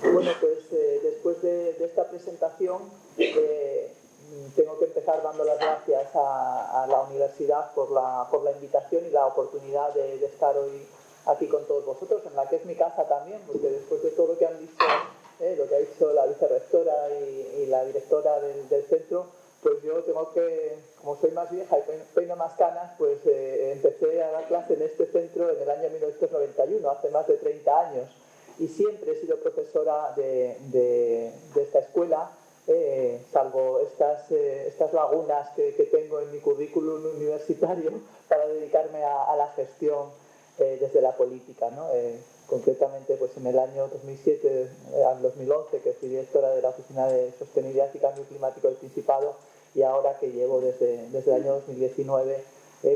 Bueno, pues después de esta presentación tengo que empezar dando las gracias a la universidad por la invitación y la oportunidad de estar hoy aquí con todos vosotros, en la que es mi casa también, porque después de todo lo que han dicho, lo que ha dicho la vicerrectora y la directora del centro, pues yo tengo que, como soy más vieja y peino más canas, pues empecé a dar clase en este centro en el año 1991, hace más de 30 años. Y siempre he sido profesora de esta escuela, salvo estas lagunas que tengo en mi currículum universitario para dedicarme a la gestión desde la política, ¿no? Concretamente pues en el año 2007 al 2011, que fui directora de la Oficina de Sostenibilidad y Cambio Climático del Principado, y ahora que llevo desde el año 2019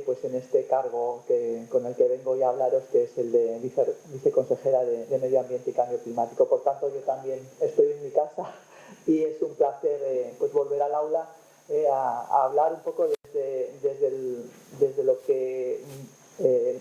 pues en este cargo con el que vengo hoy a hablaros, que es el de viceconsejera de Medio Ambiente y Cambio Climático. Por tanto, yo también estoy en mi casa y es un placer pues volver al aula a hablar un poco desde lo que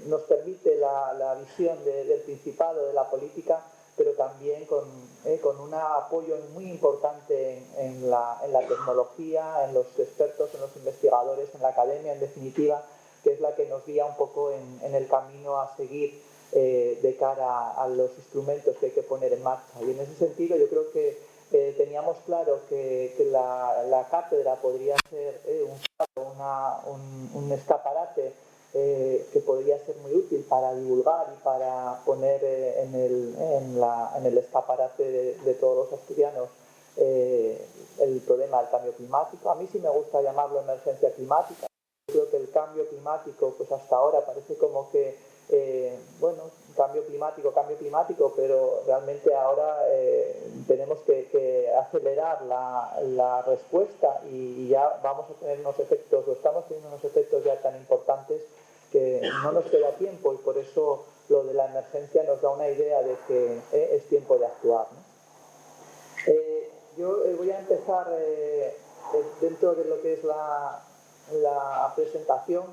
nos permite la visión del Principado, de la política, pero también con un apoyo muy importante en la tecnología, en los expertos, en los investigadores, en la academia, en definitiva, que es la que nos guía un poco en el camino a seguir de cara a los instrumentos que hay que poner en marcha. Y en ese sentido yo creo que teníamos claro que la cátedra podría ser un escaparate que podría ser muy útil para divulgar y para poner en el escaparate de todos los asturianos el problema del cambio climático. A mí sí me gusta llamarlo emergencia climática. Yo creo que el cambio climático, pues hasta ahora parece como que, bueno, cambio climático, pero realmente ahora tenemos que acelerar la respuesta y ya vamos a tener unos efectos, o estamos teniendo unos efectos ya tan importantes que no nos queda tiempo, y por eso lo de la emergencia nos da una idea de que es tiempo de actuar, ¿no? Yo voy a empezar dentro de lo que es la presentación,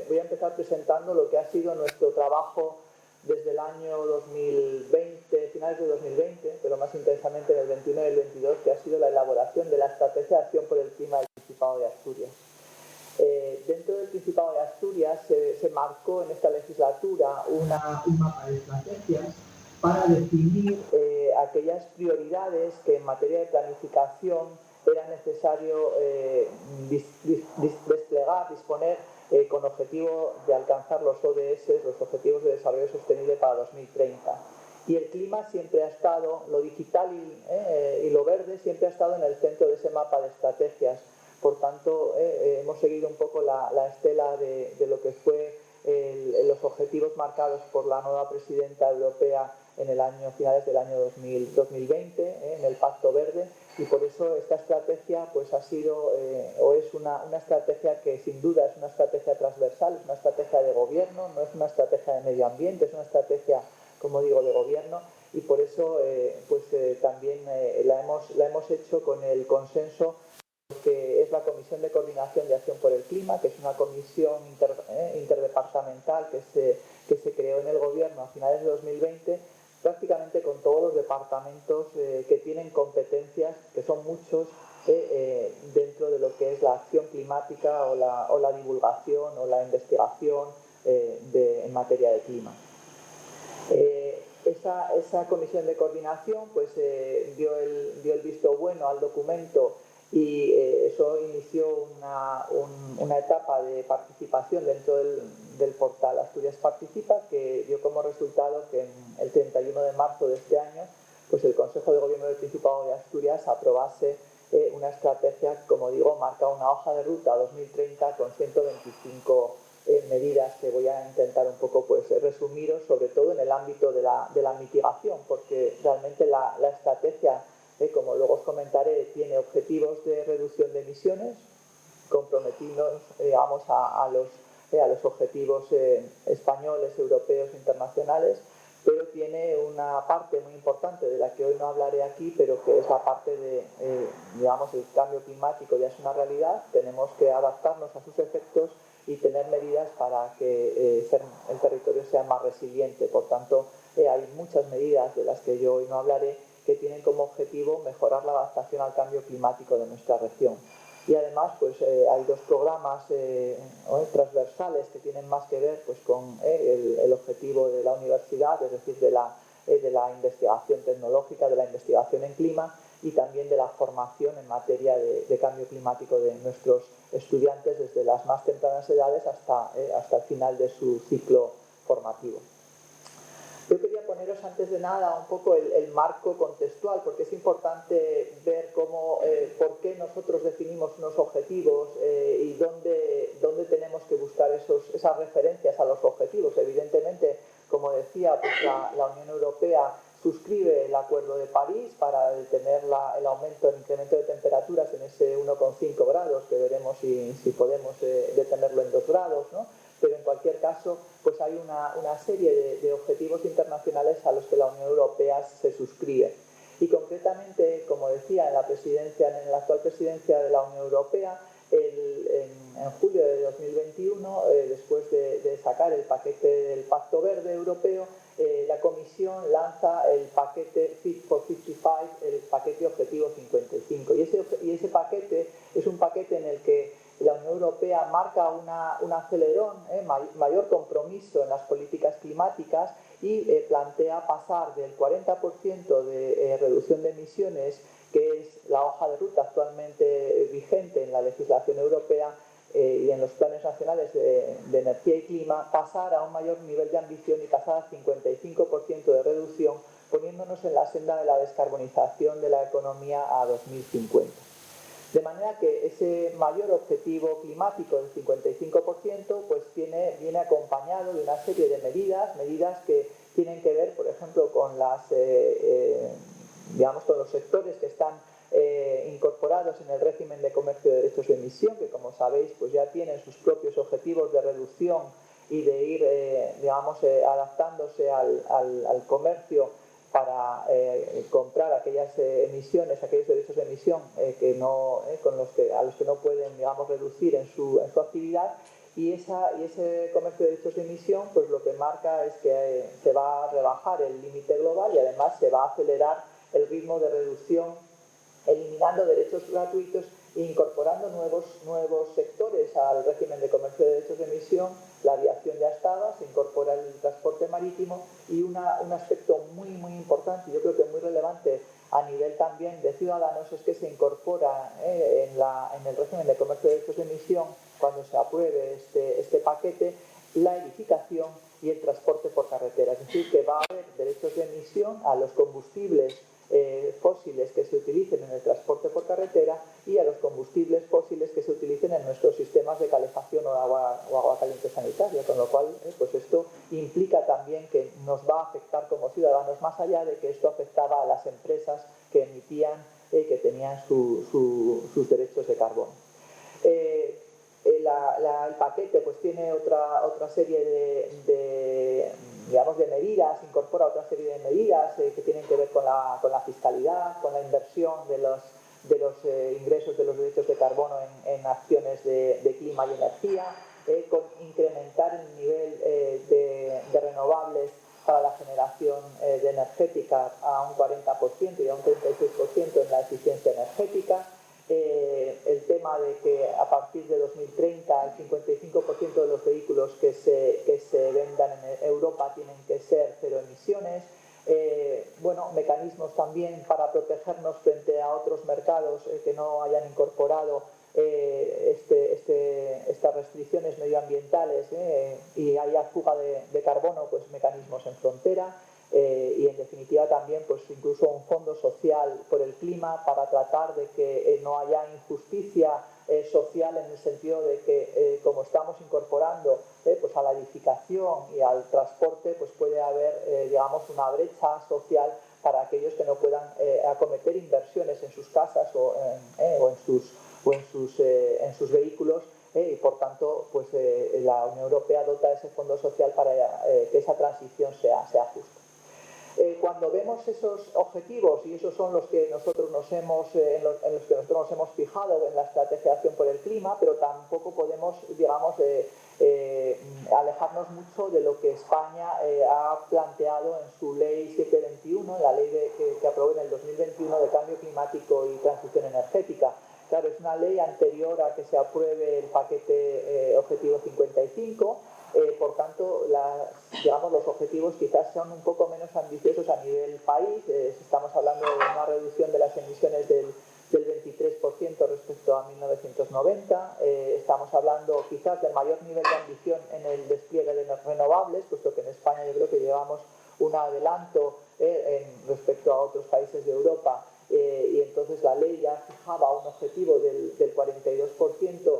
voy a empezar presentando lo que ha sido nuestro trabajo desde el año 2020, finales de 2020, pero más intensamente en el 21 y el 22, que ha sido la elaboración de la Estrategia de Acción por el Clima del Principado de Asturias. Dentro del Principado de Asturias se marcó en esta legislatura un mapa de estrategias para definir aquellas prioridades que en materia de planificación era necesario disponer con objetivo de alcanzar los ODS, los Objetivos de Desarrollo Sostenible para 2030. Y el clima siempre ha estado, lo digital y lo verde siempre ha estado en el centro de ese mapa de estrategias. Por tanto, hemos seguido un poco la estela de lo que fue los objetivos marcados por la nueva presidenta europea en finales del año 2020, en el Pacto Verde, y por eso esta estrategia pues ha sido o es una estrategia que sin duda es una estrategia transversal, es una estrategia de gobierno, no es una estrategia de medio ambiente, es una estrategia, como digo, de gobierno, y por eso también la hemos hecho con el consenso que es la Comisión de Coordinación de Acción por el Clima, que es una comisión interdepartamental que se creó en el gobierno a finales de 2020, prácticamente con todos los departamentos que tienen competencias, que son muchos, dentro de lo que es la acción climática o la divulgación o la investigación en materia de clima. Esa comisión de coordinación pues dio el visto bueno al documento, y eso inició una etapa de participación dentro del portal Asturias Participa, que dio como resultado que el 31 de marzo de este año pues el Consejo de Gobierno del Principado de Asturias aprobase una estrategia, como digo, marca una hoja de ruta 2030 con 125 medidas que voy a intentar un poco pues resumiros, sobre todo en el ámbito de la mitigación, porque realmente la estrategia, como luego os comentaré, tiene objetivos de reducción de emisiones, comprometidos, digamos, a los objetivos españoles, europeos, internacionales, pero tiene una parte muy importante de la que hoy no hablaré aquí, pero que es la parte de, digamos, el cambio climático ya es una realidad, tenemos que adaptarnos a sus efectos y tener medidas para que el territorio sea más resiliente. Por tanto, hay muchas medidas de las que yo hoy no hablaré que tienen como objetivo mejorar la adaptación al cambio climático de nuestra región. Y además pues, hay dos programas transversales que tienen más que ver pues, con el objetivo de la universidad, es decir, de la investigación tecnológica, de la investigación en clima y también de la formación en materia de cambio climático de nuestros estudiantes desde las más tempranas edades hasta el final de su ciclo formativo. Yo quería poneros antes de nada un poco el marco contextual, porque es importante ver por qué nosotros definimos unos objetivos y dónde tenemos que buscar esas referencias a los objetivos. Evidentemente, como decía, pues la Unión Europea suscribe el Acuerdo de París para detener el incremento de temperaturas en ese 1,5 grados, que veremos si podemos detenerlo en 2 grados, ¿no? Pero en cualquier caso, pues hay una serie de objetivos internacionales a los que la Unión Europea se suscribe. Y concretamente, como decía, en la actual presidencia de la Unión Europea, en julio de 2021, después de sacar el paquete del Pacto Verde Europeo, la Comisión lanza el paquete Fit for 55, el paquete Objetivo 55. Y ese paquete es un paquete en el que la Unión Europea marca un acelerón, mayor compromiso en las políticas climáticas y plantea pasar del 40% de reducción de emisiones, que es la hoja de ruta actualmente vigente en la legislación europea y en los planes nacionales de energía y clima, pasar a un mayor nivel de ambición y pasar al 55% de reducción, poniéndonos en la senda de la descarbonización de la economía a 2050. De manera que ese mayor objetivo climático del 55% pues viene acompañado de una serie de medidas que tienen que ver, por ejemplo, con con los sectores que están incorporados en el régimen de comercio de derechos de emisión, que como sabéis pues ya tienen sus propios objetivos de reducción y de ir adaptándose al comercio para comprar aquellas emisiones, aquellos derechos de emisión a los que no pueden, reducir en su actividad, y ese comercio de derechos de emisión pues lo que marca es que se va a rebajar el límite global y además se va a acelerar el ritmo de reducción, eliminando derechos gratuitos e incorporando nuevos sectores al régimen de comercio de derechos de emisión. La aviación ya estaba, se incorpora el transporte marítimo y un aspecto muy importante, yo creo que muy relevante a nivel también de ciudadanos, es que se incorpora en el régimen de comercio de derechos de emisión, cuando se apruebe este paquete, la edificación y el transporte por carretera. Es decir, que va a haber derechos de emisión a los combustibles fósiles que se utilicen en el transporte por carretera y a los combustibles fósiles que se utilicen en nuestros sistemas de calefacción o agua caliente sanitaria, con lo cual pues esto implica también que nos va a afectar como ciudadanos, más allá de que esto afectaba a las empresas que emitían que tenían sus derechos de carbono. El paquete pues tiene otra serie de medidas, incorpora otra serie de medidas que tienen que ver con la fiscalidad, con la inversión de los ingresos de los derechos de carbono en acciones de clima y energía, con incrementar el nivel de renovables para la generación de energética a un 40% y a un 36% en la eficiencia energética. El tema de que a partir de 2030 el 55% de los vehículos que se vendan en Europa tienen que ser cero emisiones. Mecanismos también para protegernos frente a otros mercados que no hayan incorporado estas restricciones medioambientales y haya fuga de carbono, pues mecanismos en frontera. Y en definitiva también pues incluso un fondo social por el clima para tratar de que no haya injusticia social, en el sentido de que como estamos incorporando pues a la edificación y al transporte, pues puede haber una brecha social para aquellos que no puedan acometer inversiones en sus casas o en sus vehículos, y por tanto pues la Unión Europea dota ese fondo social para que esa transición sea justa. Cuando vemos tenemos esos objetivos y esos son los que nosotros nos hemos, en los que nosotros nos hemos fijado en la estrategia de acción por el clima, pero tampoco podemos, digamos, alejarnos mucho de lo que España ha planteado en su ley 721, la ley que aprobó en el 2021 de cambio climático y transición energética. Claro, es una ley anterior a que se apruebe el paquete Objetivo 55. Por tanto, digamos, los objetivos quizás son un poco menos ambiciosos a nivel país. Estamos hablando de una reducción de las emisiones del 23% respecto a 1990. Estamos hablando quizás de mayor nivel de ambición en el despliegue de renovables, puesto que en España yo creo que llevamos un adelanto respecto a otros países de Europa. Y entonces la ley ya fijaba un objetivo del 42%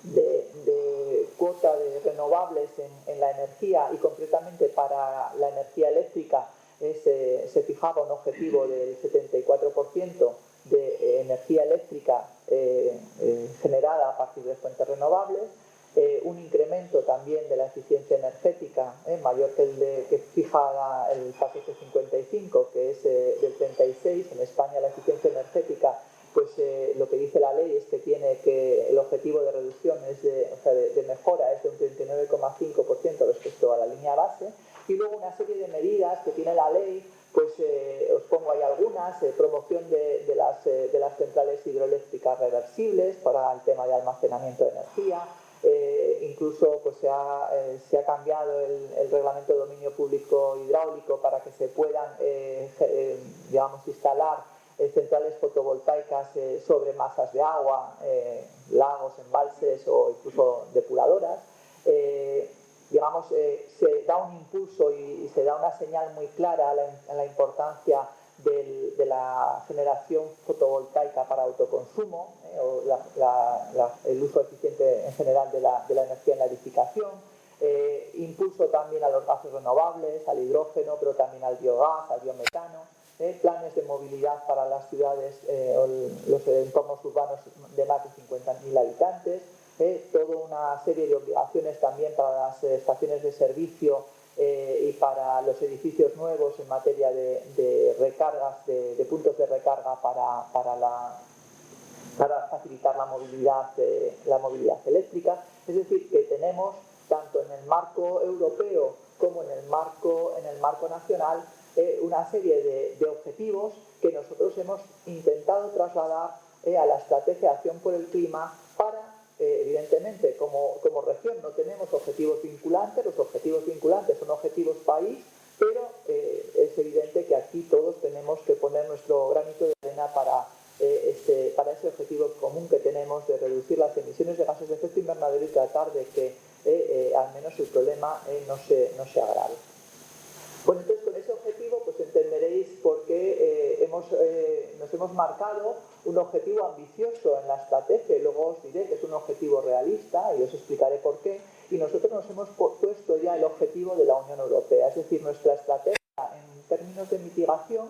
de cuota de renovables en la energía, y concretamente para la energía eléctrica se fijaba un objetivo del 74% de energía eléctrica generada a partir de fuentes renovables, un incremento también de la eficiencia energética mayor que el que fija el paquete 55, que es del 36. En España la eficiencia energética, pues lo que dice la ley es que el objetivo de reducción de mejora es de un 39,5% respecto a la línea base, y luego una serie de medidas que tiene la ley, pues os pongo ahí algunas: promoción de las centrales hidroeléctricas reversibles para el tema de almacenamiento de energía. Incluso pues se ha cambiado el reglamento de dominio público hidráulico para que se puedan digamos, instalar centrales fotovoltaicas sobre masas de agua, lagos, embalses o incluso depuradoras. Digamos, se da un impulso y se da una señal muy clara a la importancia de la generación fotovoltaica para autoconsumo, o el uso eficiente en general de la energía en la edificación. Impulso también a los gases renovables, al hidrógeno, pero también al biogás, al biometano. Planes de movilidad para las ciudades o los entornos urbanos de más de 50.000 habitantes. Toda una serie de obligaciones también para las estaciones de servicio y para los edificios nuevos en materia de recargas, de puntos de recarga para facilitar la movilidad eléctrica. Es decir, que tenemos, tanto en el marco europeo como en el marco nacional, una serie de objetivos que nosotros hemos intentado trasladar a la estrategia de acción por el clima para, evidentemente, como región no tenemos objetivos vinculantes. Los objetivos vinculantes son objetivos país, pero es evidente que aquí todos tenemos que poner nuestro granito de arena para ese objetivo común que tenemos de reducir las emisiones de gases de efecto invernadero y tratar de que al menos el problema no se agrave. Bueno, entonces con ese objetivo pues entenderéis por qué nos hemos marcado un objetivo ambicioso en la estrategia, y luego os diré que es un objetivo realista y os explicaré por qué. Y nosotros nos hemos puesto ya el objetivo de la Unión Europea, es decir, nuestra estrategia en términos de mitigación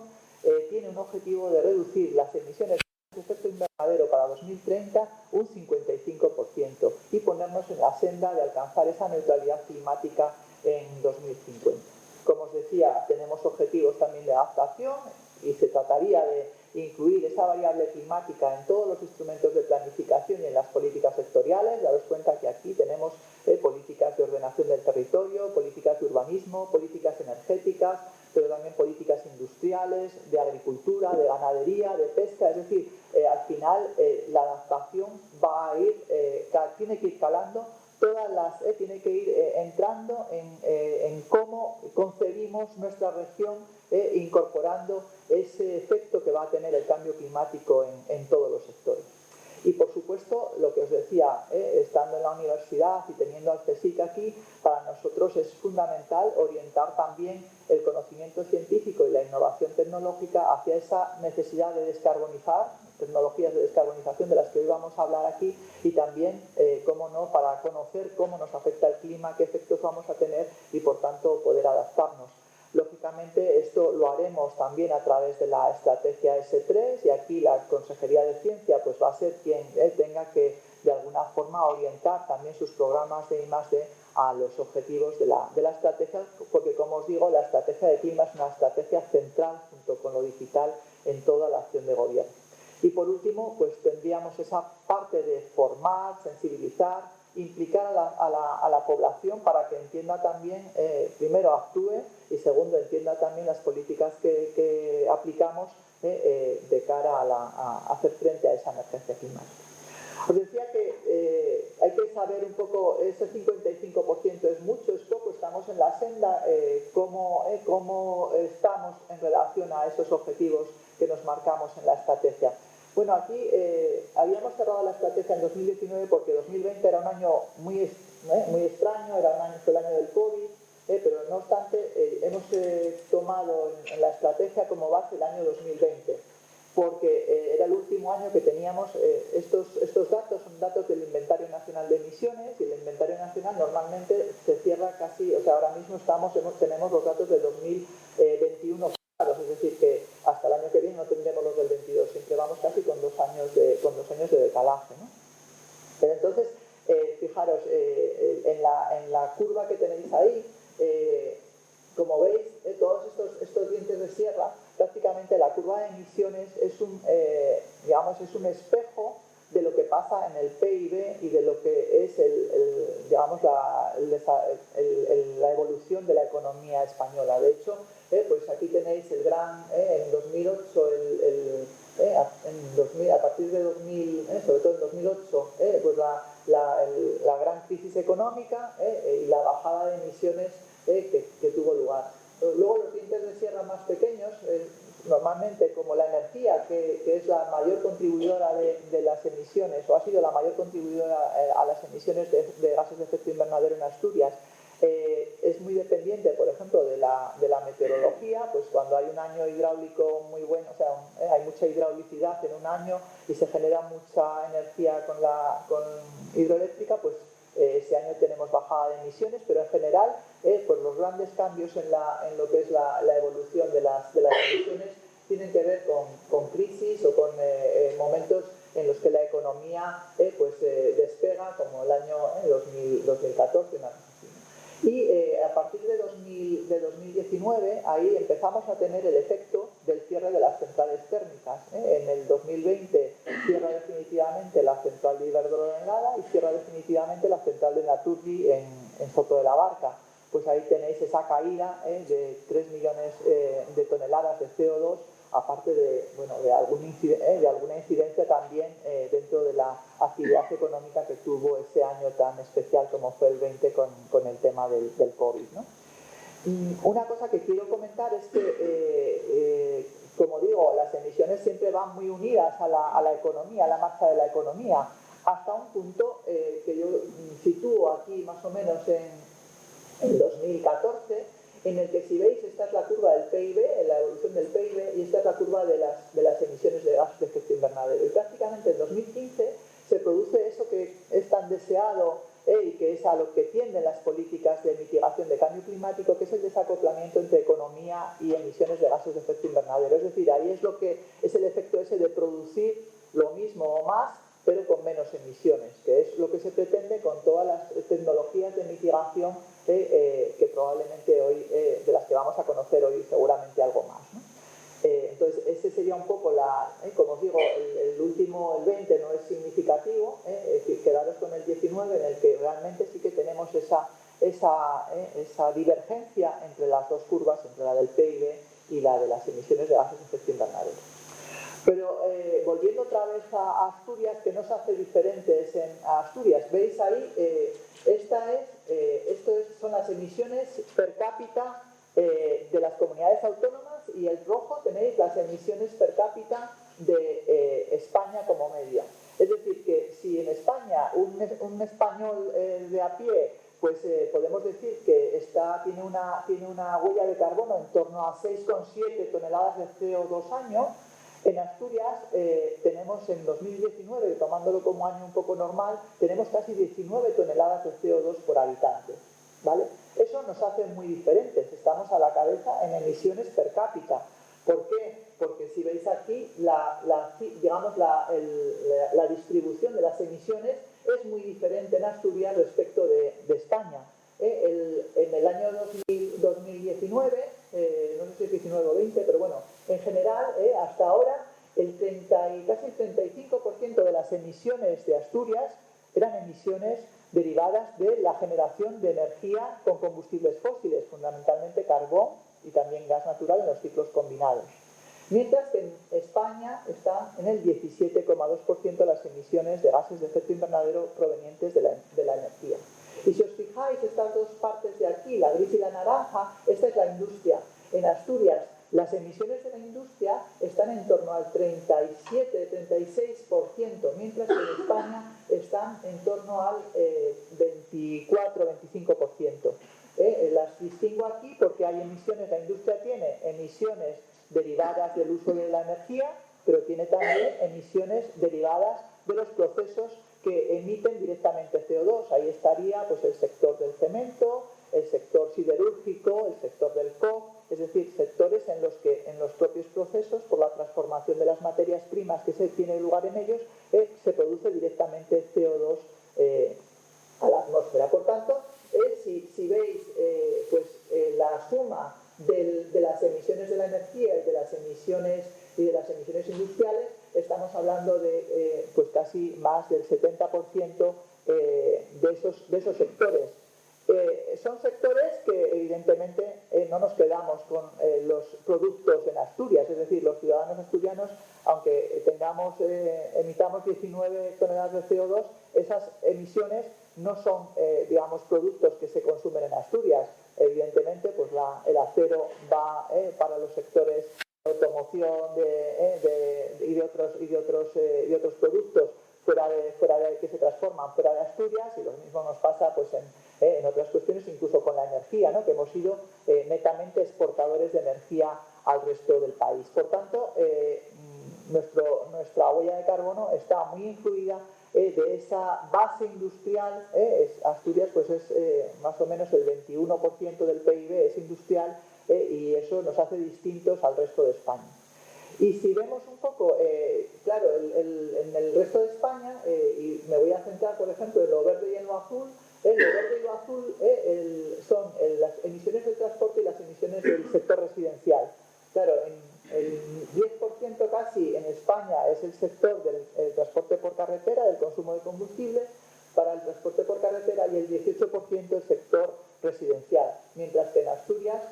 tiene un objetivo de reducir las emisiones de efecto invernadero para 2030 un 55% y ponernos en la senda de alcanzar esa neutralidad climática en 2050. Como os decía, tenemos objetivos también de adaptación y se trataría de incluir esa variable climática en todos los instrumentos de planificación y en las políticas sectoriales. Daros cuenta que aquí tenemos políticas de ordenación del territorio, políticas de urbanismo, políticas energéticas, pero también políticas industriales, de agricultura, de ganadería, de pesca. Es decir, al final la adaptación va a tiene que ir calando tiene que ir entrando en cómo concebimos nuestra región, incorporando ese efecto que va a tener el cambio climático en todos los sectores. Y por supuesto, lo que os decía, estando en la universidad y teniendo al CSIC aquí, para nosotros es fundamental orientar también el conocimiento científico y la innovación tecnológica hacia esa necesidad de descarbonizar, tecnologías de descarbonización de las que hoy vamos a hablar aquí, y también, cómo no, para conocer cómo nos afecta el clima, qué efectos vamos a tener y por tanto poder adaptarnos. Lógicamente esto lo haremos también a través de la estrategia S3, y aquí la Consejería de Ciencia pues va a ser quien tenga que de alguna forma orientar también sus programas de I+D a los objetivos de la estrategia, porque como os digo, la estrategia de clima es una estrategia central junto con lo digital en toda la acción de gobierno. Y por último, pues tendríamos esa parte de formar, sensibilizar, implicar a la población para que entienda también, primero actúe y segundo entienda también las políticas que aplicamos de cara a hacer frente a esa emergencia climática. Os decía que hay que saber un poco, ese 55% es mucho, es poco, estamos en la senda, cómo estamos en relación a esos objetivos que nos marcamos en la estrategia. Bueno, aquí habíamos cerrado la estrategia en 2019 porque 2020 era un año muy extraño, fue el año del COVID, pero no obstante hemos tomado en la estrategia como base el año 2020, porque era el último año que teníamos estos datos, son datos del Inventario Nacional de Emisiones, y el Inventario Nacional normalmente se cierra casi, o sea, ahora mismo tenemos los datos del 2021, es decir, que hasta el año que viene no tendremos los del 22, siempre vamos casi con 2 años de decalaje, ¿no? Pero entonces, fijaros, en la curva que tenéis ahí, como veis, todos estos dientes de sierra, prácticamente la curva de emisiones es un espejo de lo que pasa en el PIB y de lo que es la evolución de la economía española. De hecho, pues aquí tenéis el gran, en 2008, a partir de 2000, sobre todo en 2008, pues la gran crisis económica y la bajada de emisiones que tuvo lugar. Luego los dientes de sierra más pequeños, normalmente como la energía, que es la mayor contribuidora de las emisiones, o ha sido la mayor contribuidora a las emisiones de gases de efecto invernadero en Asturias, es muy dependiente, por ejemplo, de la meteorología. Pues cuando hay un año hidráulico muy bueno, o sea, hay mucha hidraulicidad en un año y se genera mucha energía con hidroeléctrica, pues ese año tenemos bajada de emisiones, pero en general pues los grandes cambios en lo que es la evolución de las emisiones tienen que ver con crisis o con momentos en los que la economía despega, como el año 2014, una cosa así. Y a partir de 2019, ahí empezamos a tener el efecto del cierre de las centrales térmicas. En el 2020 cierra definitivamente la central de Iberdrola en Gala y cierra definitivamente la central de Naturgy en Soto de la Barca. Pues ahí tenéis esa caída de 3 millones de toneladas de CO2, aparte de alguna incidencia también dentro de la actividad económica que tuvo ese año tan especial como fue el 20 con el tema del COVID, ¿no? Una cosa que quiero comentar es que, como digo, las emisiones siempre van muy unidas a la economía, a la marcha de la economía, hasta un punto que yo sitúo aquí más o menos en 2014, en el que, si veis, esta es la curva del PIB, la evolución del PIB, y esta es la curva de las emisiones de gases de efecto invernadero. Y prácticamente en 2015 se produce eso que es tan deseado y que es a lo que tienden las políticas de mitigación de cambio climático, que es el desacoplamiento entre economía y emisiones de gases de efecto invernadero. Es decir, ahí es el efecto ese de producir lo mismo o más, pero con menos emisiones, que es lo que se pretende con todas las tecnologías de mitigación que probablemente hoy, de las que vamos a conocer hoy seguramente algo más, ¿no? Entonces, ese sería un poco como os digo, el 20 no es significativo, es decir, quedaros con el 19, en el que realmente sí que tenemos esa divergencia entre las dos curvas, entre la del PIB y la de las emisiones de gases de efecto invernadero. Pero volviendo otra vez a Asturias, que nos hace diferentes en Asturias, veis ahí, son las emisiones per cápita de las comunidades autónomas, y el rojo tenéis las emisiones per cápita de España como media. Es decir, que si en España un español de a pie, pues podemos decir que tiene una huella de carbono en torno a 6,7 toneladas de CO2 año, en Asturias tenemos en 2019, tomándolo como año un poco normal, tenemos casi 19 toneladas de CO2 por habitante, ¿vale? Eso nos hace muy diferentes, estamos a la cabeza en emisiones per cápita. ¿Por qué? Porque si veis aquí, la distribución de las emisiones es muy diferente en Asturias respecto de España. 85% de las emisiones de Asturias eran emisiones derivadas de la generación de energía con combustibles fósiles, fundamentalmente carbón y también gas natural en los ciclos combinados. Mientras que en España están en el 17,2% las emisiones de gases de efecto invernadero provenientes de la energía. Y si os fijáis, estas dos partes de aquí, la gris y la naranja, esta es la industria. En Asturias, las emisiones de la industria están en torno al 37-36%, mientras que en España están en torno al 24-25%. Las distingo aquí porque hay emisiones, la industria tiene emisiones derivadas del uso de la energía, pero tiene también emisiones derivadas de los procesos que emiten directamente CO2. Ahí estaría pues, el sector del cemento, el sector siderúrgico, el sector del coque, es decir, sectores en los que en los propios procesos, por la transformación de las materias primas que se tiene lugar en ellos, se produce directamente CO2 a la atmósfera. Por tanto, si veis la suma de las emisiones de la energía y de las emisiones industriales, estamos hablando de pues casi más del 70% de esos sectores. Son sectores que evidentemente no nos quedamos con los productos en Asturias, es decir, los ciudadanos asturianos, aunque emitamos 19 toneladas de CO2, esas emisiones no son, digamos, productos que se consumen en Asturias. Evidentemente, pues el acero va para los sectores de automoción y de otros productos fuera de que se transforman fuera de Asturias, y lo mismo nos pasa pues en otras cuestiones, incluso con la energía, ¿no? Que hemos sido netamente exportadores de energía al resto del país. Por tanto, nuestra huella de carbono está muy influida de esa base industrial. Asturias pues es más o menos el 21% del PIB es industrial, y eso nos hace distintos al resto de España. Y si vemos un poco, claro, en el resto de España, y me voy a centrar, por ejemplo, en lo verde y en lo azul, lo verde y lo azul son las emisiones del transporte y las emisiones del sector residencial. Claro, el 10% casi en España es el sector del transporte por carretera, del consumo de combustible para el transporte por carretera, y el 18% el sector residencial, mientras que en Asturias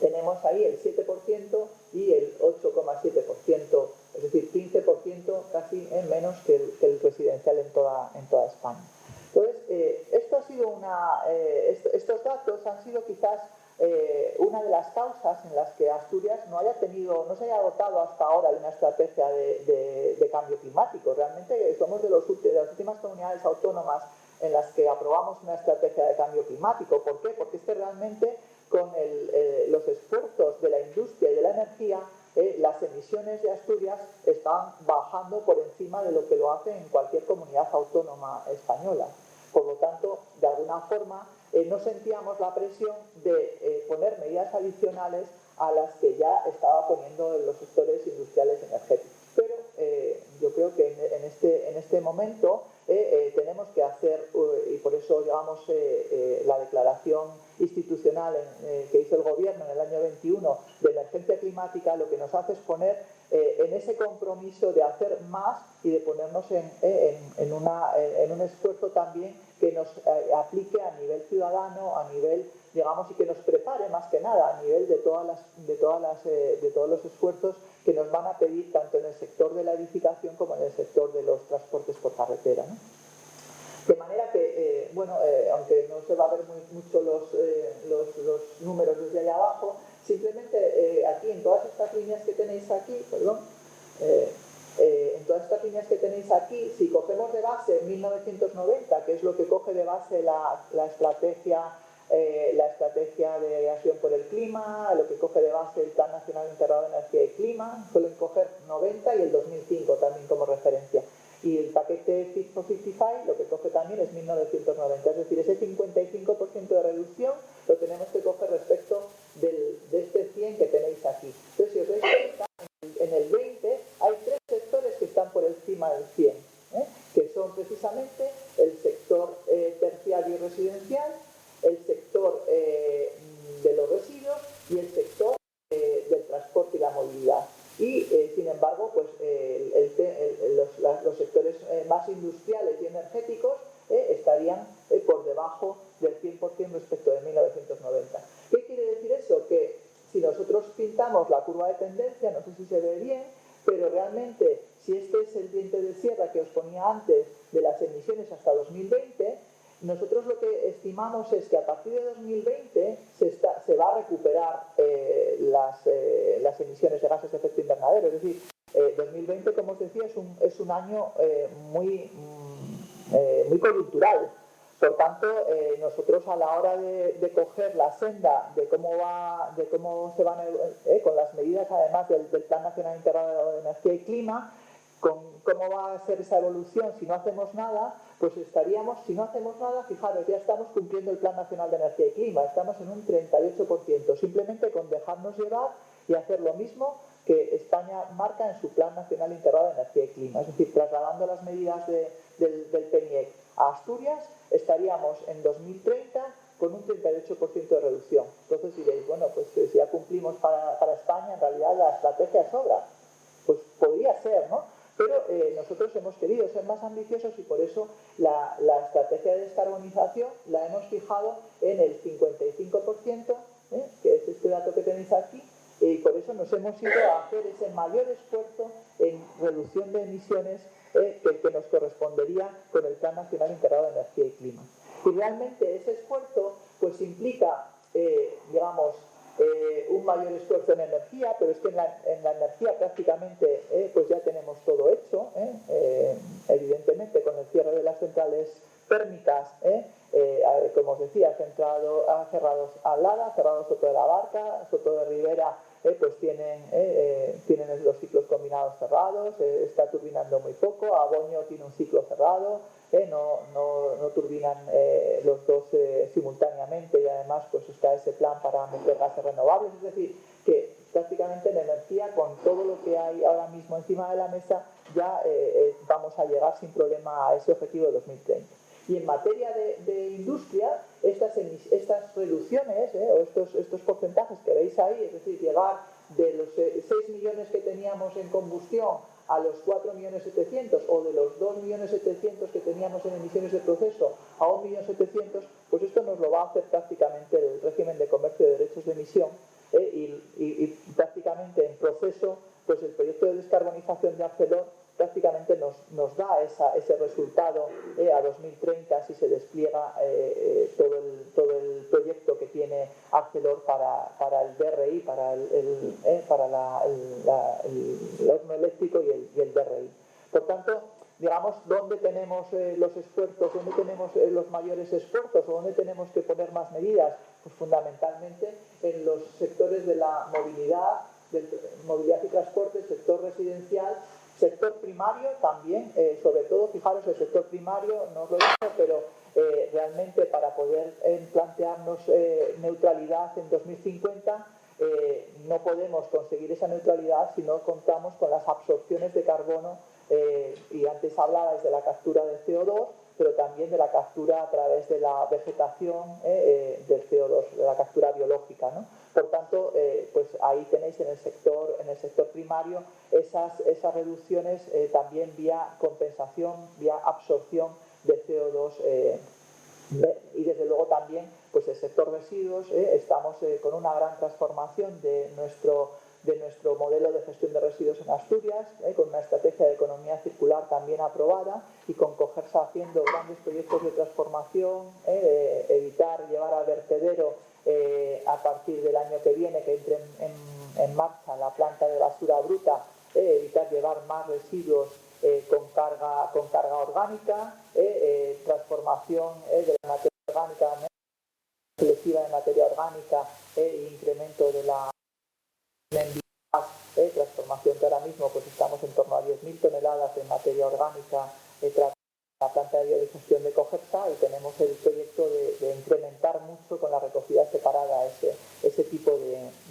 tenemos ahí el 7% y el 8,7%, es decir, 15% casi menos que el residencial en toda España. Entonces, estos datos han sido quizás una de las causas en las que Asturias no se haya dotado hasta ahora de una estrategia de cambio climático. Realmente somos de las últimas comunidades autónomas en las que aprobamos una estrategia de cambio climático. ¿Por qué? Porque realmente con los esfuerzos de la industria y de la energía, las emisiones de Asturias están bajando por encima de lo que lo hace en cualquier comunidad autónoma española. Por lo tanto, de alguna forma, no sentíamos la presión de poner medidas adicionales a las que ya estaba poniendo los sectores industriales energéticos. Pero yo creo que en este momento tenemos que hacer, y por eso digamos la declaración institucional que hizo el gobierno en el año 21 de emergencia climática, lo que nos hace es poner en ese compromiso de hacer más y de ponernos en un esfuerzo también que nos aplique a nivel ciudadano, a nivel, digamos, y que nos prepare más que nada a nivel de todos los esfuerzos que nos van a pedir tanto en el sector de la edificación como en el sector de los transportes por carretera, ¿no? De manera que, aunque no se va a ver mucho los números desde allá abajo, simplemente aquí en todas estas líneas que tenéis aquí, si cogemos de base 1990, que es lo que coge de base la estrategia de acción por el clima, lo que coge de base el Plan Nacional Integrado de Energía y Clima, suelen coger 90 y el 2005 también como referencia. Y el paquete Fit for 55 lo que coge también es 1990, es decir, ese 55% de reducción lo tenemos que coger respecto de este 100 que tenéis aquí. Entonces, si os dais cuenta, en el 20 hay 3 sectores que están por encima del 100, que son precisamente el sector terciario y residencial, el sector de los residuos y el sector del transporte y la movilidad. Y, sin embargo, pues los sectores más industriales y energéticos estarían por debajo del 100% respecto de 1990. ¿Qué quiere decir eso? Que si nosotros pintamos la curva de tendencia, no sé si se ve bien, pero realmente si este es el diente de sierra que os ponía antes de las emisiones hasta 2020, nosotros lo que estimamos es que a partir de 2020 se va a recuperar las emisiones de gases de efecto invernadero. Es decir, 2020, como os decía, es un año muy coyuntural. Por tanto, nosotros a la hora de coger la senda de cómo se van con las medidas además del Plan Nacional Integrado de Energía y Clima, con cómo va a ser esa evolución si no hacemos nada, pues estaríamos, si no hacemos nada, fijaros, ya estamos cumpliendo el Plan Nacional de Energía y Clima, estamos en un 38%, simplemente con dejarnos llevar y hacer lo mismo que España marca en su Plan Nacional Integrado de Energía y Clima. Es decir, trasladando las medidas del PNIEC a Asturias, estaríamos en 2030 con un 38% de reducción. Entonces diréis, bueno, pues si ya cumplimos para España, en realidad la estrategia sobra. Pues podría ser, ¿no? Pero nosotros hemos querido ser más ambiciosos y por eso la estrategia de descarbonización la hemos fijado en el 55%, que es este dato que tenéis aquí, y por eso nos hemos ido a hacer ese mayor esfuerzo en reducción de emisiones que nos correspondería con el Plan Nacional Integrado de Energía y Clima. Y realmente ese esfuerzo pues implica, un mayor esfuerzo en energía, pero es que en la energía prácticamente pues ya tenemos todo hecho, evidentemente con el cierre de las centrales térmicas, como os decía, ha cerrado Alada, ha cerrado Soto de la Barca, Soto de Ribera, pues tienen los ciclos combinados cerrados, está turbinando muy poco, Aboño tiene un ciclo cerrado, no turbinan los dos simultáneamente y además pues está ese plan para meter gases renovables, es decir, que prácticamente en energía con todo lo que hay ahora mismo encima de la mesa ya vamos a llegar sin problema a ese objetivo de 2030. Y en materia de industria, estas reducciones o estos porcentajes que veis ahí, es decir, llegar de los 6 millones que teníamos en combustión a los 4.700.000 o de los 2.700.000 que teníamos en emisiones de proceso a 1.700.000, pues esto nos lo va a hacer prácticamente el régimen de comercio de derechos de emisión y prácticamente en proceso, pues el proyecto de descarbonización de Arcelor prácticamente nos da ese resultado a 2030 si se despliega todo el proyecto que tiene Arcelor para el DRI, para el horno eléctrico y el DRI. Por tanto, digamos, ¿dónde tenemos los esfuerzos, dónde tenemos los mayores esfuerzos o dónde tenemos que poner más medidas? Pues fundamentalmente en los sectores de la movilidad y transporte, el sector residencial, sector primario también, sobre todo, fijaros, el sector primario, no os lo he dicho, pero realmente para poder plantearnos neutralidad en 2050, no podemos conseguir esa neutralidad si no contamos con las absorciones de carbono, y antes hablabais de la captura de CO2, pero también de la captura a través de la vegetación del CO2, de la captura biológica, ¿no? Por tanto, pues ahí tenéis en el sector primario esas reducciones también vía compensación, vía absorción de CO2 y desde luego también pues el sector residuos, estamos con una gran transformación de nuestro modelo de gestión de residuos en Asturias, con una estrategia de economía circular también aprobada y con Cogersa haciendo grandes proyectos de transformación, evitar llevar al vertedero a partir del año que viene que entre en marcha la planta de basura bruta, evitar llevar más residuos con carga orgánica, transformación de la materia orgánica, selectiva de materia orgánica, incremento de la transformación que ahora mismo pues estamos en torno a 10.000 toneladas de materia orgánica la planta de biogestión de Cogersa y tenemos el proyecto de incrementar mucho con la recogida separada ese tipo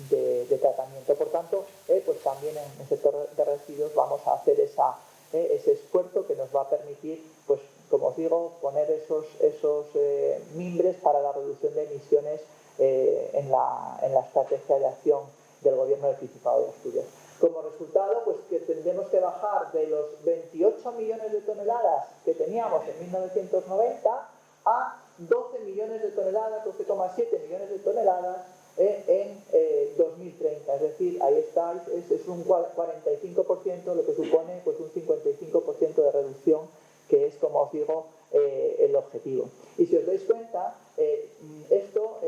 de tratamiento. Por tanto, pues también en el sector de residuos vamos a hacer ese esfuerzo que nos va a permitir, pues como os digo, poner esos mimbres para la reducción de emisiones en la estrategia de acción del Gobierno del Principado de Asturias. Como resultado, pues que tendremos que bajar de los 28 millones de toneladas que teníamos en 1990 a 12 millones de toneladas, 12,7 millones de toneladas en 2030. Es decir, ahí está, es un 45%, lo que supone pues un 55% de reducción, que es, como os digo, el objetivo. Y si os dais cuenta, esto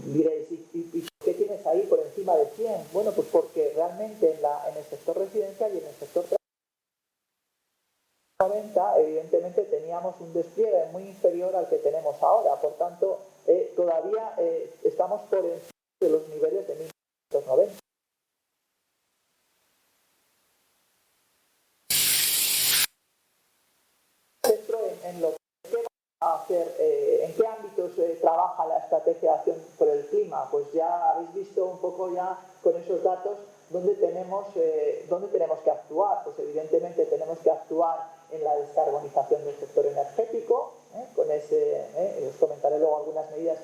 diréis, ¿y qué tienes ahí por encima de 100? Bueno, pues porque realmente en el sector residencial y en el sector 90, evidentemente teníamos un despliegue muy inferior al que tenemos ahora. Por tanto, todavía estamos por encima de los niveles de 1990. En lo que va a hacer, en qué ámbitos trabaja la estrategia de acción por el clima. Pues ya habéis visto un poco ya con esos datos dónde tenemos que actuar. Pues evidentemente tenemos que actuar en la descarbonización del sector energético, os comentaré luego algunas medidas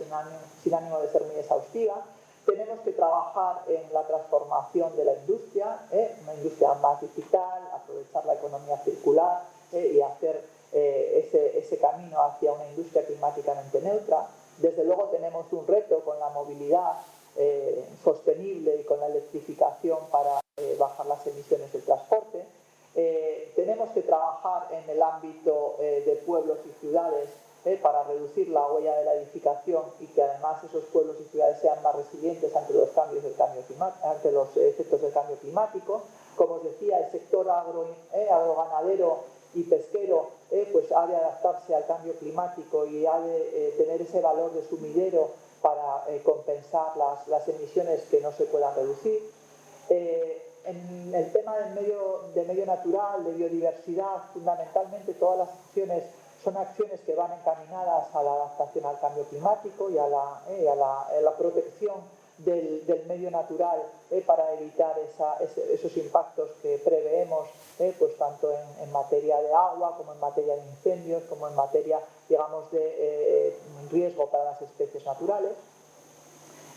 sin ánimo de ser muy exhaustiva. Tenemos que trabajar en la transformación de la industria, una industria más digital, aprovechar la economía circular y hacer ese camino hacia una industria climáticamente neutra. Desde luego tenemos un reto con la movilidad sostenible y con la electrificación para bajar las emisiones del transporte. Tenemos que trabajar en el ámbito de pueblos y ciudades para reducir la huella de la edificación y que además esos pueblos y ciudades sean más resilientes ante los ante los efectos del cambio climático. Como os decía, el sector agroganadero y pesquero pues ha de adaptarse al cambio climático y ha de tener ese valor de sumidero para compensar las emisiones que no se puedan reducir. En el tema de medio natural, de biodiversidad, fundamentalmente todas las acciones son acciones que van encaminadas a la adaptación al cambio climático y a la protección del medio natural para evitar esos impactos que preveemos, pues tanto en materia de agua como en materia de incendios, como en materia, digamos, de riesgo para las especies naturales.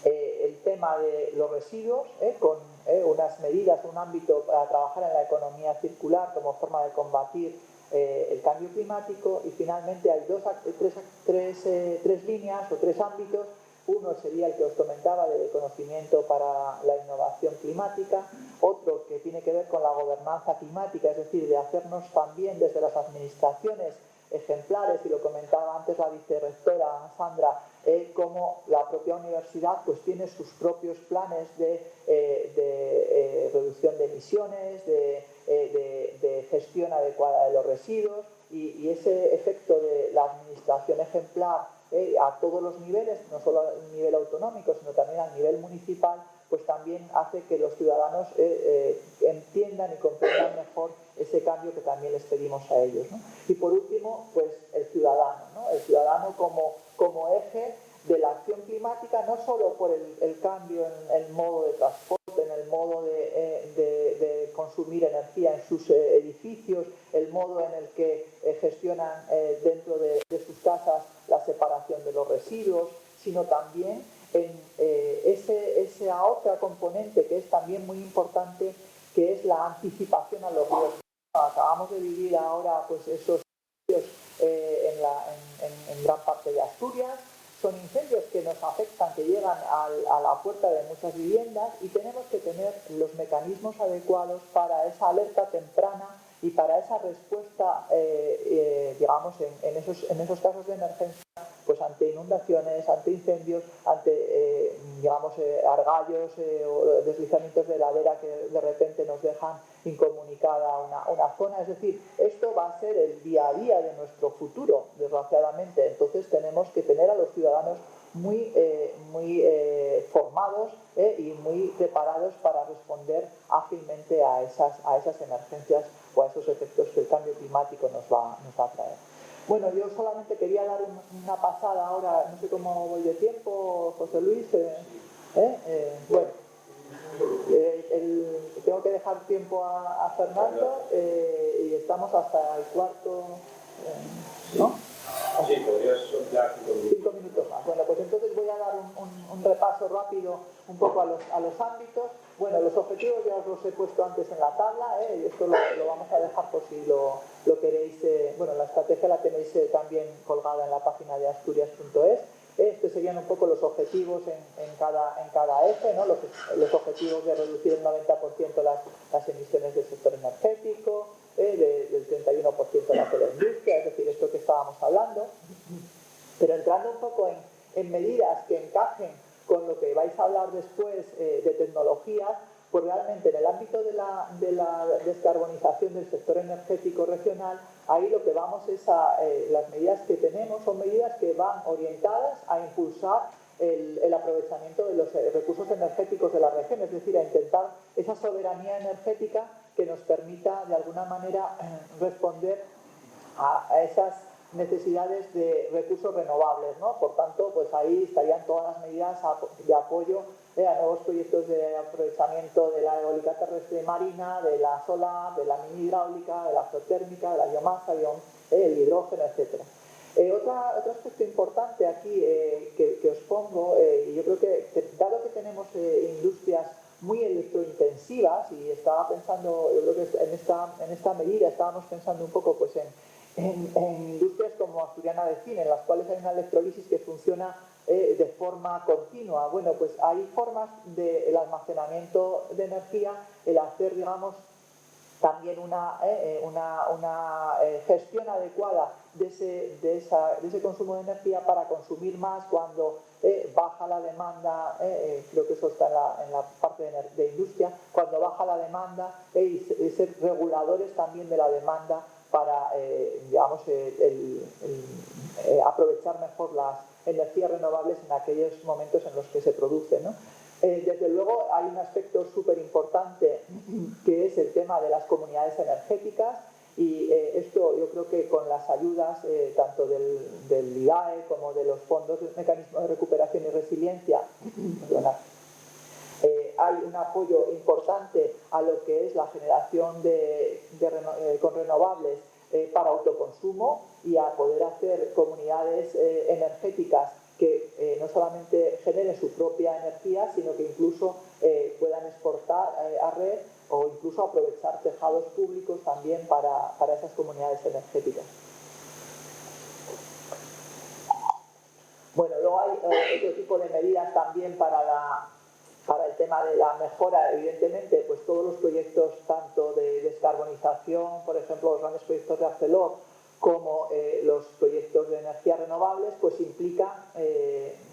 El tema de los residuos, con unas medidas, un ámbito para trabajar en la economía circular como forma de combatir el cambio climático. Y finalmente hay tres líneas o tres ámbitos. Uno sería el que os comentaba, de conocimiento para la innovación climática. Otro que tiene que ver con la gobernanza climática, es decir, de hacernos también desde las administraciones ejemplares, y lo comentaba antes la vicerrectora Sandra, cómo la propia universidad pues tiene sus propios planes de reducción de emisiones, de gestión adecuada de los residuos, y ese efecto de la administración ejemplar a todos los niveles, no solo al nivel autonómico, sino también al nivel municipal, pues también hace que los ciudadanos entiendan y comprendan mejor ese cambio que también les pedimos a ellos, ¿no? Y por último, pues el ciudadano, ¿no? El ciudadano como eje de la acción climática, no solo por el cambio en el modo de transporte, en el modo de consumir energía en sus edificios, el modo en el que gestionan dentro de sus casas la separación de los residuos, sino también en esa otra componente que es también muy importante, que es la anticipación a los riesgos. Acabamos de vivir ahora pues esos incendios en gran parte de Asturias. Son incendios que nos afectan, que llegan a la puerta de muchas viviendas, y tenemos que tener los mecanismos adecuados para esa alerta temprana y para esa respuesta, digamos, en esos casos de emergencia, pues ante inundaciones, ante incendios, ante, digamos, argallos o deslizamientos de ladera que de repente nos dejan incomunicada una zona. Es decir, esto va a ser el día a día de nuestro futuro, desgraciadamente. Entonces tenemos que tener a los ciudadanos muy formados y muy preparados para responder ágilmente a esas emergencias o a esos efectos que el cambio climático nos va a traer. Bueno, yo solamente quería dar una pasada ahora, no sé cómo voy de tiempo, José Luis. Bueno, tengo que dejar tiempo a Fernando y estamos hasta el cuarto, ¿no? Sí, podrías ya 5 minutos. 5 minutos más. Bueno, pues entonces voy a dar un repaso rápido un poco a los ámbitos. Bueno, los objetivos ya os los he puesto antes en la tabla, y esto lo vamos a dejar por si lo queréis. Bueno, la estrategia la tenéis también colgada en la página de asturias.es. Estos serían un poco los objetivos en cada eje, ¿no? Los objetivos de reducir el 90% las emisiones del sector energético, del 31% la industria, es decir, esto que estábamos hablando. Pero entrando un poco en medidas que encajen con lo que vais a hablar después de tecnologías, pues realmente en el ámbito de la descarbonización del sector energético regional, ahí lo que vamos es las medidas que tenemos son medidas que van orientadas a impulsar el aprovechamiento de los recursos energéticos de la región, es decir, a intentar esa soberanía energética que nos permita de alguna manera responder a esas necesidades de recursos renovables, ¿no? Por tanto, pues ahí estarían todas las medidas de apoyo a nuevos proyectos de aprovechamiento de la eólica terrestre y marina, de la solar, de la mini hidráulica, de la geotérmica, de la biomasa, el hidrógeno, etc. Otro aspecto importante aquí que os pongo, y yo creo que dado que tenemos industrias muy electrointensivas, y estaba pensando, yo creo que en esta medida estábamos pensando un poco pues en industrias como Asturiana de Cine, en las cuales hay una electrolisis que funciona de forma continua. Bueno, pues hay formas del almacenamiento de energía, el hacer, digamos, también una gestión adecuada de ese consumo de energía para consumir más cuando baja la demanda, creo que eso está en la parte de industria, cuando baja la demanda y ser reguladores también de la demanda para, digamos, aprovechar mejor las energías renovables en aquellos momentos en los que se producen, ¿no? Desde luego hay un aspecto súper importante que es el tema de las comunidades energéticas, y esto yo creo que con las ayudas tanto del IDAE como de los fondos del mecanismo de recuperación y resiliencia hay un apoyo importante a lo que es la generación con renovables para autoconsumo, y a poder hacer comunidades energéticas que no solamente generen su propia energía, sino que incluso puedan exportar a red, o incluso aprovechar tejados públicos también para esas comunidades energéticas. Bueno, luego hay otro tipo de medidas también para el tema de la mejora. Evidentemente, pues todos los proyectos tanto de descarbonización, por ejemplo, los grandes proyectos de Arcelor, como los proyectos de energías renovables, pues implican,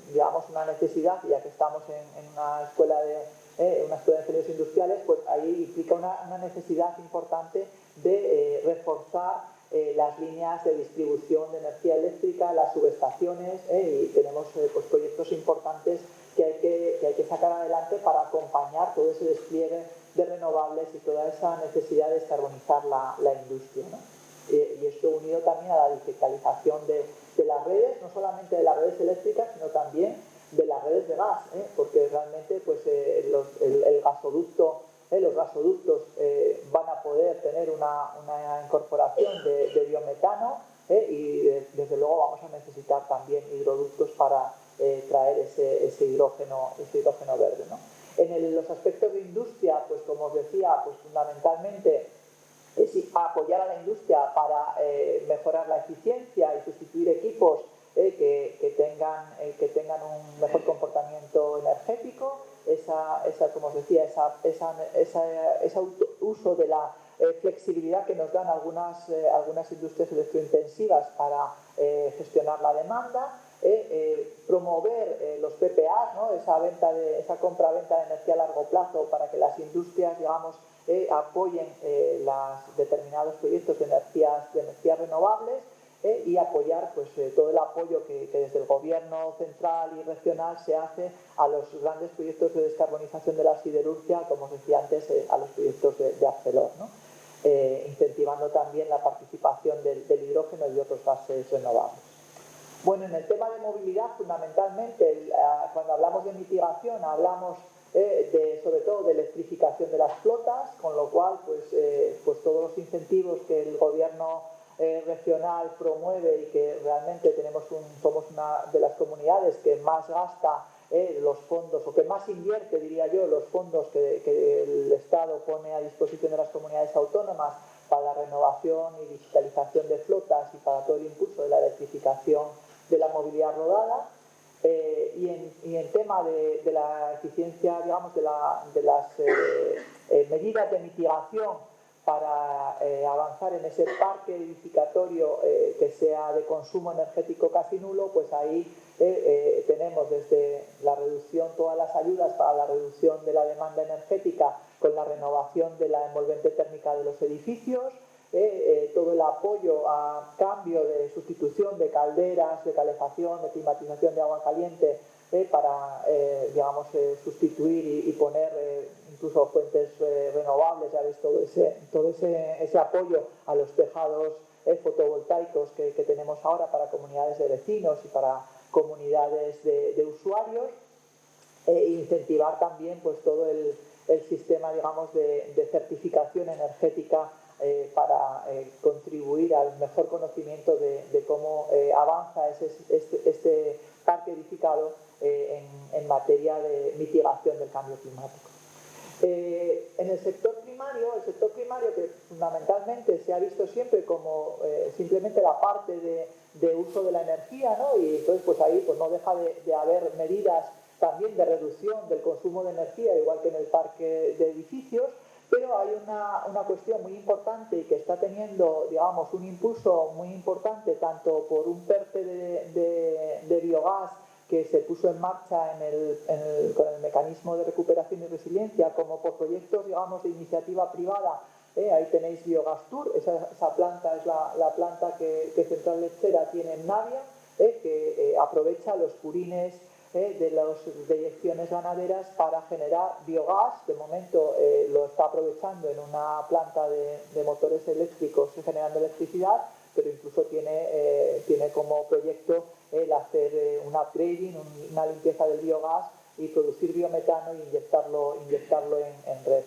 digamos, una necesidad, ya que estamos en una escuela de ingenieros industriales, pues ahí implica una necesidad importante de reforzar las líneas de distribución de energía eléctrica, las subestaciones, y tenemos pues proyectos importantes que hay que sacar adelante para acompañar todo ese despliegue de renovables y toda esa necesidad de descarbonizar la industria, ¿no? Y esto unido también a la digitalización de las redes, no solamente de las redes eléctricas, sino también de las redes de gas, porque realmente pues, el gasoducto, los gasoductos van a poder tener una incorporación de biometano, y desde luego vamos a necesitar también hidroductos para traer ese hidrógeno verde, ¿no? En los aspectos de industria, pues como os decía, pues fundamentalmente es apoyar a la industria para mejorar la eficiencia y sustituir equipos que tengan un mejor comportamiento energético, como os decía, ese uso de la flexibilidad que nos dan algunas industrias electrointensivas para gestionar la demanda, promover los PPAs, ¿no? esa compra-venta de energía a largo plazo para que las industrias, digamos, apoyen los determinados proyectos de energías renovables, y apoyar pues, todo el apoyo que desde el gobierno central y regional se hace a los grandes proyectos de descarbonización de la siderurgia, como os decía antes, a los proyectos de Arcelor, ¿no? Incentivando también la participación del hidrógeno y otros gases renovables. Bueno, en el tema de movilidad, fundamentalmente, cuando hablamos de mitigación, hablamos sobre todo de electrificación de las flotas, con lo cual pues todos los incentivos que el gobierno regional promueve y que realmente somos una de las comunidades que más gasta los fondos, o que más invierte, diría yo, los fondos que el Estado pone a disposición de las comunidades autónomas para la renovación y digitalización de flotas y para todo el impulso de la electrificación de la movilidad rodada. Y en tema de la eficiencia, digamos, de las medidas de mitigación para avanzar en ese parque edificatorio que sea de consumo energético casi nulo, pues ahí tenemos desde la reducción, todas las ayudas para la reducción de la demanda energética con la renovación de la envolvente térmica de los edificios, todo el apoyo a cambio de sustitución de calderas, de calefacción, de climatización de agua caliente para, digamos, sustituir y poner incluso fuentes renovables. Ya ves todo ese apoyo a los tejados fotovoltaicos que tenemos ahora para comunidades de vecinos y para comunidades de usuarios, incentivar también pues todo el sistema, digamos, de certificación energética para contribuir al mejor conocimiento de cómo avanza este parque edificado en materia de mitigación del cambio climático. En el sector primario que fundamentalmente se ha visto siempre como simplemente la parte de uso de la energía, ¿no? Y entonces pues ahí pues no deja de haber medidas también de reducción del consumo de energía, igual que en el parque de edificios, pero hay una cuestión muy importante y que está teniendo, digamos, un impulso muy importante tanto por un PERTE de biogás que se puso en marcha con el mecanismo de recuperación y resiliencia, como por proyectos, digamos, de iniciativa privada. Ahí tenéis Biogastur, esa planta es la planta que Central Lechera tiene en Navia, que aprovecha los purines de las deyecciones ganaderas para generar biogás. De momento lo está aprovechando en una planta de motores eléctricos generando electricidad, pero incluso tiene como proyecto el hacer un upgrading, una limpieza del biogás y producir biometano e inyectarlo en red.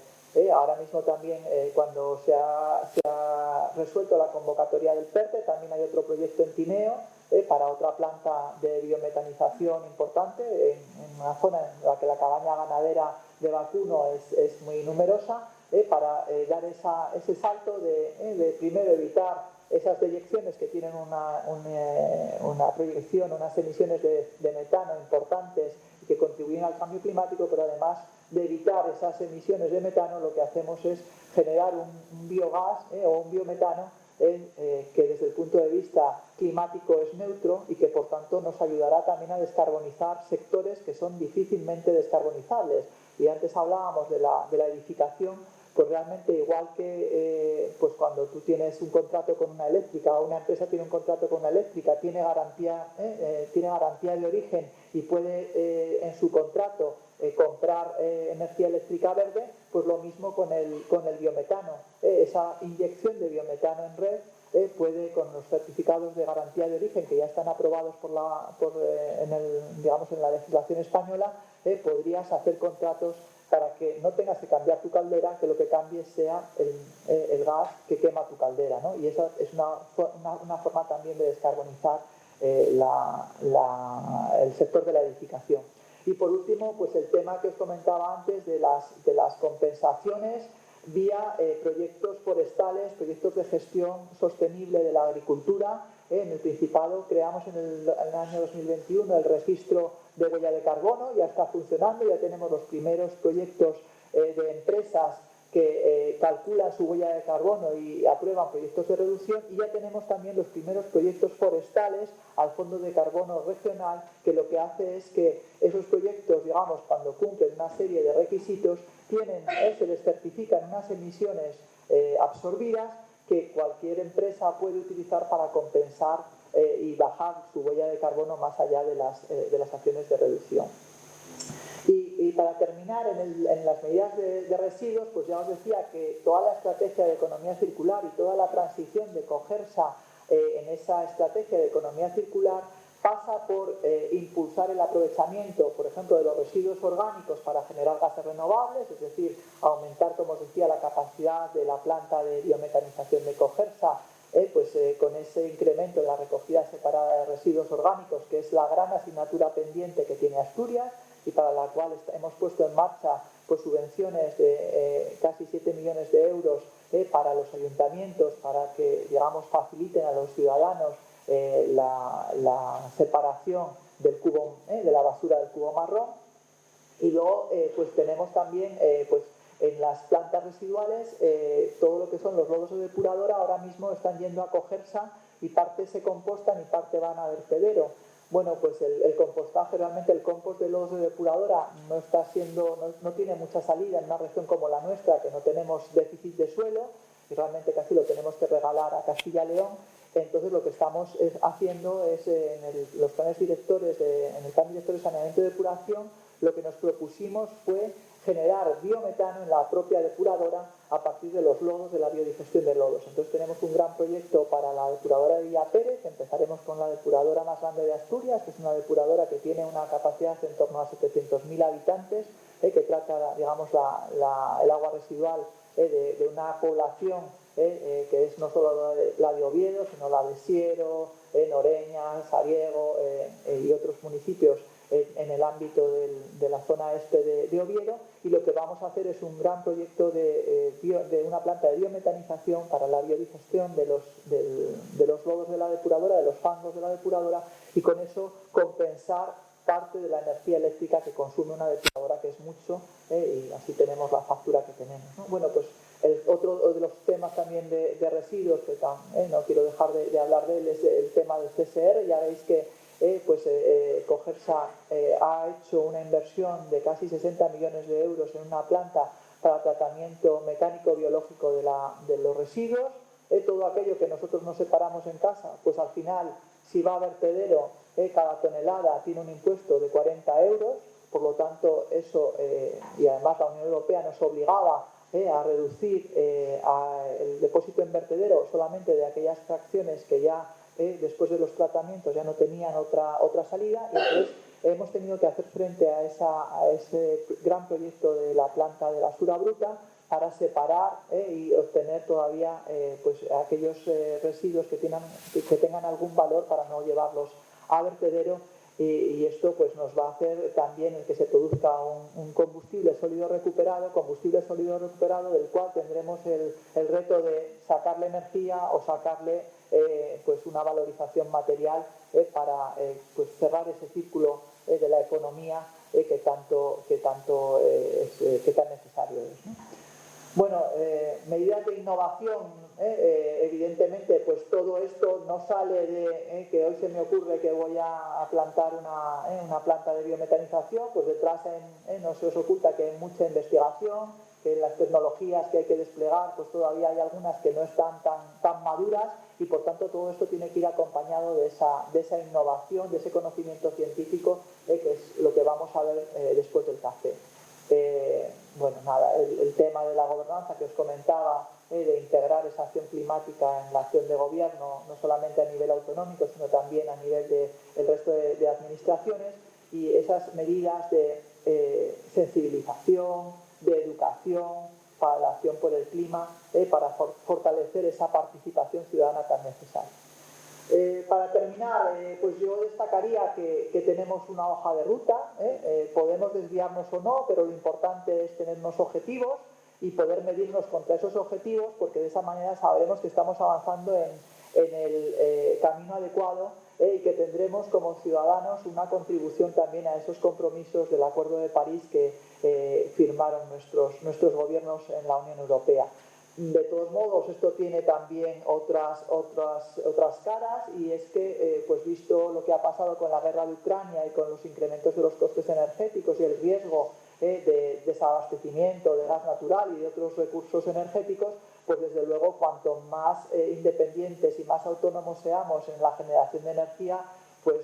Ahora mismo también, cuando se ha resuelto la convocatoria del PERTE, también hay otro proyecto en Tineo para otra planta de biometanización importante en una zona en la que la cabaña ganadera de vacuno es muy numerosa, para dar ese salto de primero evitar esas deyecciones que tienen una proyección, unas emisiones de metano importantes y que contribuyen al cambio climático, pero además de evitar esas emisiones de metano, lo que hacemos es generar un biogás o un biometano que desde el punto de vista climático es neutro y que por tanto nos ayudará también a descarbonizar sectores que son difícilmente descarbonizables. Y antes hablábamos de la edificación, pues realmente igual que pues cuando tú tienes un contrato con una eléctrica o una empresa tiene un contrato con una eléctrica, tiene garantía de origen y puede en su contrato comprar energía eléctrica verde, pues lo mismo con el biometano. Esa inyección de biometano en red puede, con los certificados de garantía de origen que ya están aprobados en la legislación española, podrías hacer contratos para que no tengas que cambiar tu caldera, que lo que cambie sea el gas que quema tu caldera, ¿no? Y esa es una forma también de descarbonizar el sector de la edificación. Y por último, pues el tema que os comentaba antes de las compensaciones vía proyectos forestales, proyectos de gestión sostenible de la agricultura. En el Principado creamos en el año 2021 el registro de huella de carbono, ya está funcionando, ya tenemos los primeros proyectos de empresas que calculan su huella de carbono y aprueban proyectos de reducción, y ya tenemos también los primeros proyectos forestales al Fondo de Carbono Regional, que lo que hace es que esos proyectos, digamos, cuando cumplen una serie de requisitos, se les certifican unas emisiones absorbidas que cualquier empresa puede utilizar para compensar y bajar su huella de carbono más allá de las acciones de reducción. Y para terminar, en las medidas de residuos, pues ya os decía que toda la estrategia de economía circular y toda la transición de Cogersa en esa estrategia de economía circular pasa por impulsar el aprovechamiento, por ejemplo, de los residuos orgánicos para generar gases renovables, es decir, aumentar, como os decía, la capacidad de la planta de biometanización de Cogersa, con ese incremento en la recogida separada de residuos orgánicos, que es la gran asignatura pendiente que tiene Asturias y para la cual hemos puesto en marcha pues, subvenciones de casi 7 millones de euros para los ayuntamientos, para que, digamos, faciliten a los ciudadanos la separación del cubo, de la basura del cubo marrón. Y luego pues tenemos también pues en las plantas residuales todo lo que son los lodos de depuradora ahora mismo están yendo a Cogersa y parte se compostan y parte van a vertedero. Bueno, pues el compostaje, realmente el compost de lodos de depuradora no tiene mucha salida en una región como la nuestra, que no tenemos déficit de suelo y realmente casi lo tenemos que regalar a Castilla y León. Entonces lo que estamos haciendo es en los planes directores, en el plan director de saneamiento y depuración, lo que nos propusimos fue generar biometano en la propia depuradora a partir de los lodos, de la biodigestión de lodos. Entonces tenemos un gran proyecto para la depuradora de Villa Pérez. Empezaremos con la depuradora más grande de Asturias, que es una depuradora que tiene una capacidad en torno a 700.000 habitantes, que trata, digamos, el agua residual de una población que es no solo la de Oviedo, sino la de Siero, Noreña, Sariego y otros municipios en el ámbito de la zona este de Oviedo, y lo que vamos a hacer es un gran proyecto de una planta de biometanización para la biodigestión de los lodos de la depuradora, de los fangos de la depuradora, y con eso compensar parte de la energía eléctrica que consume una depuradora, que es mucho, y así tenemos la factura que tenemos, ¿no? Bueno, pues otro de los temas también de residuos, que no quiero dejar de hablar de él, es el tema del CSR. Ya veis que Cogersa ha hecho una inversión de casi 60 millones de euros en una planta para tratamiento mecánico biológico de los residuos. Todo aquello que nosotros nos separamos en casa, pues al final, si va a vertedero, cada tonelada tiene un impuesto de 40 euros, por lo tanto eso, y además la Unión Europea nos obligaba a reducir el depósito en vertedero solamente de aquellas fracciones que ya después de los tratamientos ya no tenían otra salida, y entonces hemos tenido que hacer frente a ese gran proyecto de la planta de basura bruta para separar y obtener todavía pues aquellos residuos que tengan algún valor para no llevarlos a vertedero, y esto pues nos va a hacer también el que se produzca un combustible sólido recuperado del cual tendremos el reto de sacarle energía o sacarle pues una valorización material para pues cerrar ese círculo de la economía que tan necesario es, ¿no? Bueno, medidas de innovación, evidentemente, pues todo esto no sale de que hoy se me ocurre que voy a plantar una planta de biometanización, pues detrás no se os oculta que hay mucha investigación, que las tecnologías que hay que desplegar, pues todavía hay algunas que no están tan maduras, y por tanto todo esto tiene que ir acompañado de esa innovación, de ese conocimiento científico, que es lo que vamos a ver después del café. Bueno, nada, el tema de la gobernanza que os comentaba, de integrar esa acción climática en la acción de gobierno, no solamente a nivel autonómico, sino también a nivel del resto de administraciones, y esas medidas de sensibilización, de educación para la acción por el clima, para fortalecer esa participación ciudadana tan necesaria. Para terminar, pues yo destacaría que tenemos una hoja de ruta, podemos desviarnos o no, pero lo importante es tener unos objetivos y poder medirnos contra esos objetivos, porque de esa manera sabremos que estamos avanzando en el camino adecuado, y que tendremos como ciudadanos una contribución también a esos compromisos del Acuerdo de París que firmaron nuestros gobiernos en la Unión Europea. De todos modos, esto tiene también otras caras, y es que, pues visto lo que ha pasado con la guerra de Ucrania y con los incrementos de los costes energéticos y el riesgo de desabastecimiento de gas natural y de otros recursos energéticos, pues desde luego cuanto más independientes y más autónomos seamos en la generación de energía, pues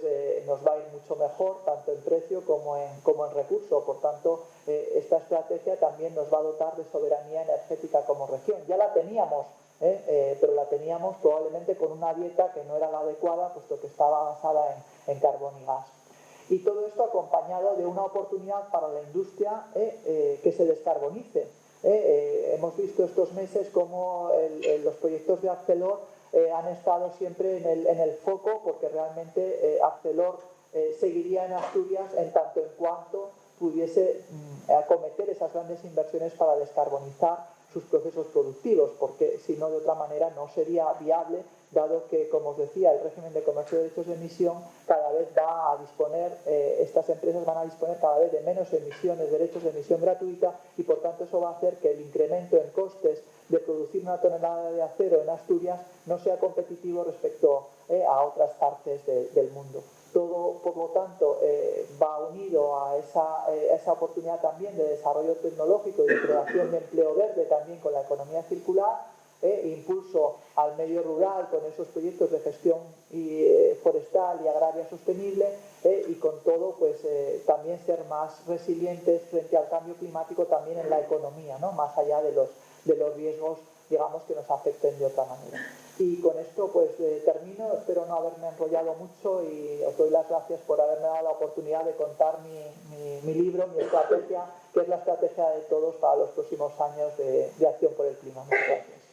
nos va a ir mucho mejor, tanto en precio como en recurso. Por tanto, esta estrategia también nos va a dotar de soberanía energética como región. Ya la teníamos, pero la teníamos probablemente con una dieta que no era la adecuada, puesto que estaba basada en carbón y gas. Y todo esto acompañado de una oportunidad para la industria que se descarbonice. Hemos visto estos meses cómo los proyectos de Arcelor han estado siempre en el foco, porque realmente Arcelor seguiría en Asturias en tanto en cuanto pudiese acometer esas grandes inversiones para descarbonizar sus procesos productivos, porque si no, de otra manera no sería viable, dado que, como os decía, el régimen de comercio de derechos de emisión cada vez va a disponer, estas empresas van a disponer cada vez de menos emisiones, derechos de emisión gratuita, y por tanto eso va a hacer que el incremento en costes de producir una tonelada de acero en Asturias no sea competitivo respecto a otras partes del mundo. Todo, por lo tanto, va unido a esa oportunidad también de desarrollo tecnológico y de creación de empleo verde también con la economía circular, impulso al medio rural con esos proyectos de gestión forestal y agraria sostenible, y con todo pues también ser más resilientes frente al cambio climático también en la economía, ¿no? Más allá de los riesgos, digamos, que nos afecten de otra manera. Y con esto pues termino, espero no haberme enrollado mucho y os doy las gracias por haberme dado la oportunidad de contar mi libro, mi estrategia, que es la estrategia de todos para los próximos años de acción por el clima. Muchas gracias.